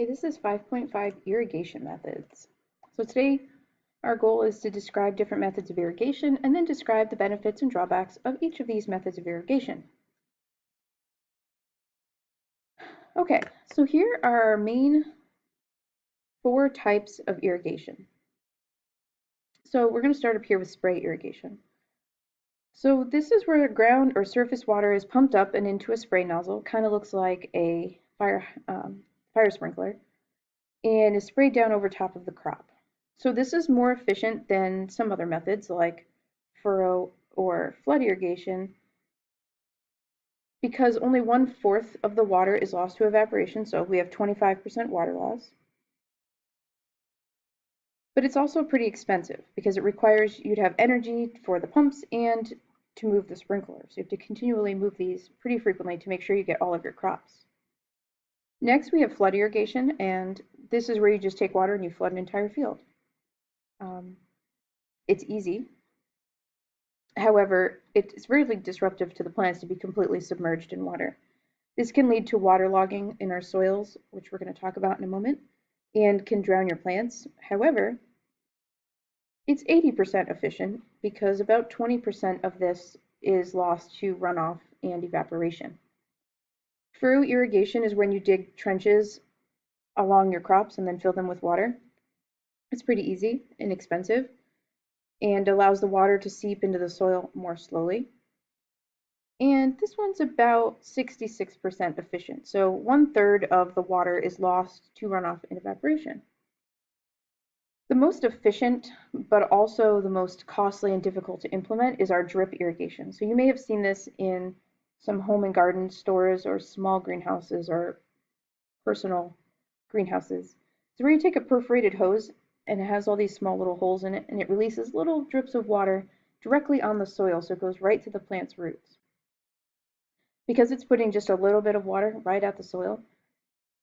Hey, this is 5.5 irrigation methods. So today our goal is to describe different methods of irrigation and then describe the benefits and drawbacks of each of these methods of irrigation. Okay, so here are our main four types of irrigation. So we're going to start up here with spray irrigation. So this is where ground or surface water is pumped up and into a spray nozzle. Kind of looks like a fire sprinkler, and is sprayed down over top of the crop. So this is more efficient than some other methods like furrow or flood irrigation because only 1/4 of the water is lost to evaporation, so we have 25% water loss. But it's also pretty expensive because it requires you to have energy for the pumps and to move the sprinklers. So you have to continually move these pretty frequently to make sure you get all of your crops. Next, we have flood irrigation, and this is where you just take water and you flood an entire field. It's easy. However, it's really disruptive to the plants to be completely submerged in water. This can lead to waterlogging in our soils, which we're going to talk about in a moment, and can drown your plants. However, it's 80% efficient because about 20% of this is lost to runoff and evaporation. Furrow irrigation is when you dig trenches along your crops and then fill them with water. It's pretty easy, inexpensive, and allows the water to seep into the soil more slowly. And this one's about 66% efficient, so 1/3 of the water is lost to runoff and evaporation. The most efficient, but also the most costly and difficult to implement, is our drip irrigation. So you may have seen this in some home and garden stores or small greenhouses or personal greenhouses. So where you take a perforated hose and it has all these small little holes in it, and it releases little drips of water directly on the soil, so it goes right to the plant's roots. Because it's putting just a little bit of water right at the soil,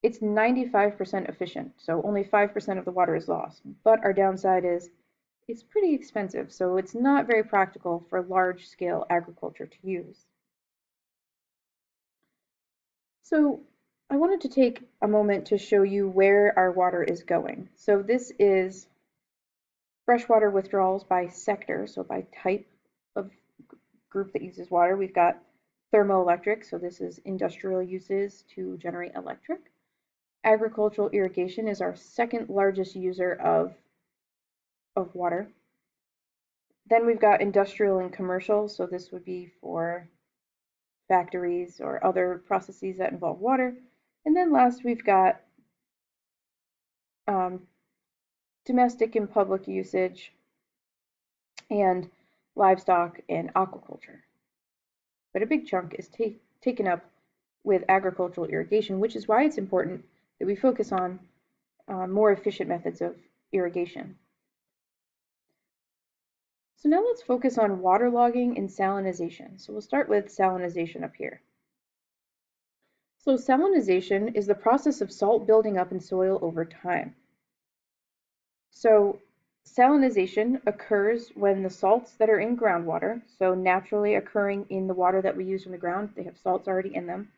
it's 95% efficient, so only 5% of the water is lost. But our downside is it's pretty expensive, so it's not very practical for large-scale agriculture to use. So I wanted to take a moment to show you where our water is going. So this is freshwater withdrawals by sector, so by type of group that uses water. We've got thermoelectric, so this is industrial uses to generate electric. Agricultural irrigation is our second largest user of water. Then we've got industrial and commercial, so this would be for factories or other processes that involve water. And then last we've got domestic and public usage and livestock and aquaculture. But a big chunk is taken up with agricultural irrigation, which is why it's important that we focus on more efficient methods of irrigation. So now let's focus on waterlogging and salinization. So we'll start with salinization up here. So salinization is the process of salt building up in soil over time. So salinization occurs when the salts that are in groundwater, so naturally occurring in the water that we use from the ground, they have salts already in them,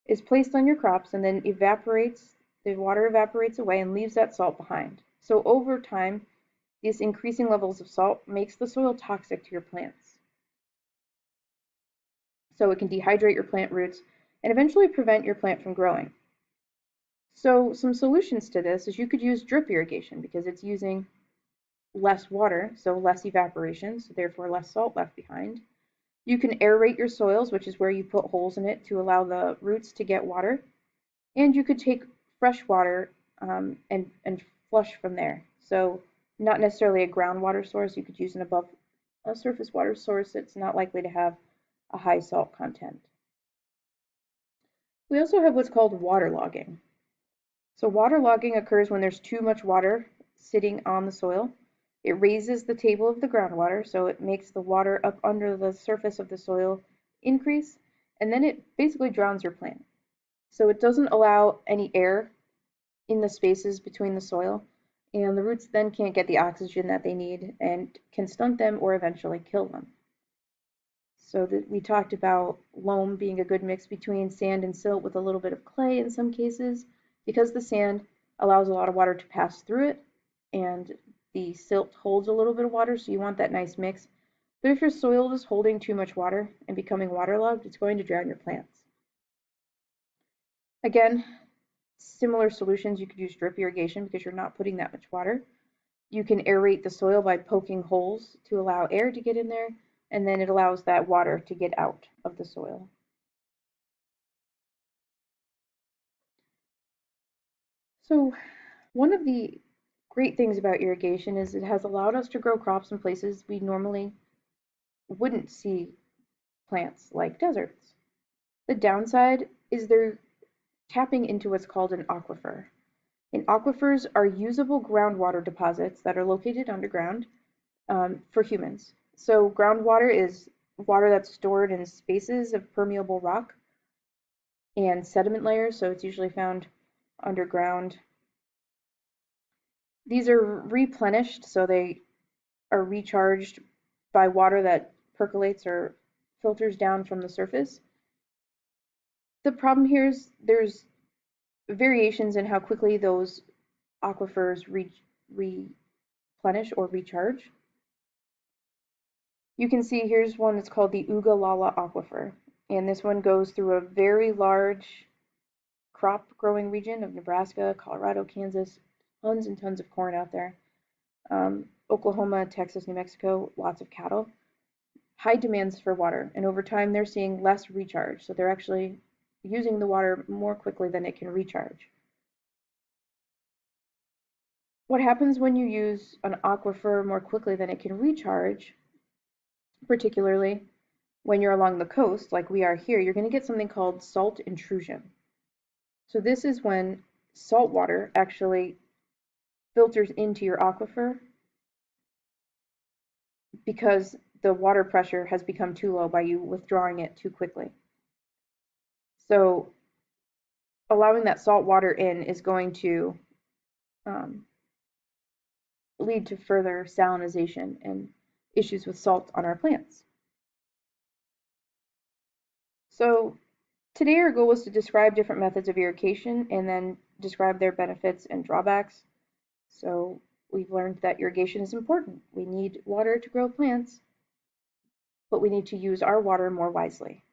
is placed on your crops and then evaporates, the water evaporates away and leaves that salt behind. So over time, these increasing levels of salt makes the soil toxic to your plants. So it can dehydrate your plant roots and eventually prevent your plant from growing. So some solutions to this is you could use drip irrigation because it's using less water, so less evaporation, so therefore less salt left behind. You can aerate your soils, which is where you put holes in it to allow the roots to get water. And you could take fresh water and flush from there. So not necessarily a groundwater source, you could use an above a surface water source that's not likely to have a high salt content. We also have what's called waterlogging. So waterlogging occurs when there's too much water sitting on the soil. It raises the table of the groundwater, so it makes the water up under the surface of the soil increase, and then it basically drowns your plant. So it doesn't allow any air in the spaces between the soil, and the roots then can't get the oxygen that they need and can stunt them or eventually kill them. So we talked about loam being a good mix between sand and silt with a little bit of clay in some cases. Because the sand allows a lot of water to pass through it, and the silt holds a little bit of water, so you want that nice mix. But if your soil is holding too much water and becoming waterlogged, it's going to drown your plants. Again, similar solutions, you could use drip irrigation because you're not putting that much water. You can aerate the soil by poking holes to allow air to get in there, and then it allows that water to get out of the soil. So one of the great things about irrigation is it has allowed us to grow crops in places we normally wouldn't see plants, like deserts. The downside is they're tapping into what's called an aquifer. And aquifers are usable groundwater deposits that are located underground for humans. So groundwater is water that's stored in spaces of permeable rock and sediment layers, so it's usually found underground. These are replenished, so they are recharged by water that percolates or filters down from the surface. The problem here is there's variations in how quickly those aquifers replenish or recharge. You can see here's one that's called the Ugalala Aquifer, and this one goes through a very large crop growing region of Nebraska, Colorado, Kansas, tons and tons of corn out there. Oklahoma, Texas, New Mexico, lots of cattle. High demands for water, and over time they're seeing less recharge, so they're actually using the water more quickly than it can recharge. What happens when you use an aquifer more quickly than it can recharge, particularly when you're along the coast, like we are here, you're going to get something called salt intrusion. So this is when salt water actually filters into your aquifer because the water pressure has become too low by you withdrawing it too quickly. So allowing that salt water in is going to lead to further salinization and issues with salt on our plants. So today our goal was to describe different methods of irrigation and then describe their benefits and drawbacks. So we've learned that irrigation is important. We need water to grow plants, but we need to use our water more wisely.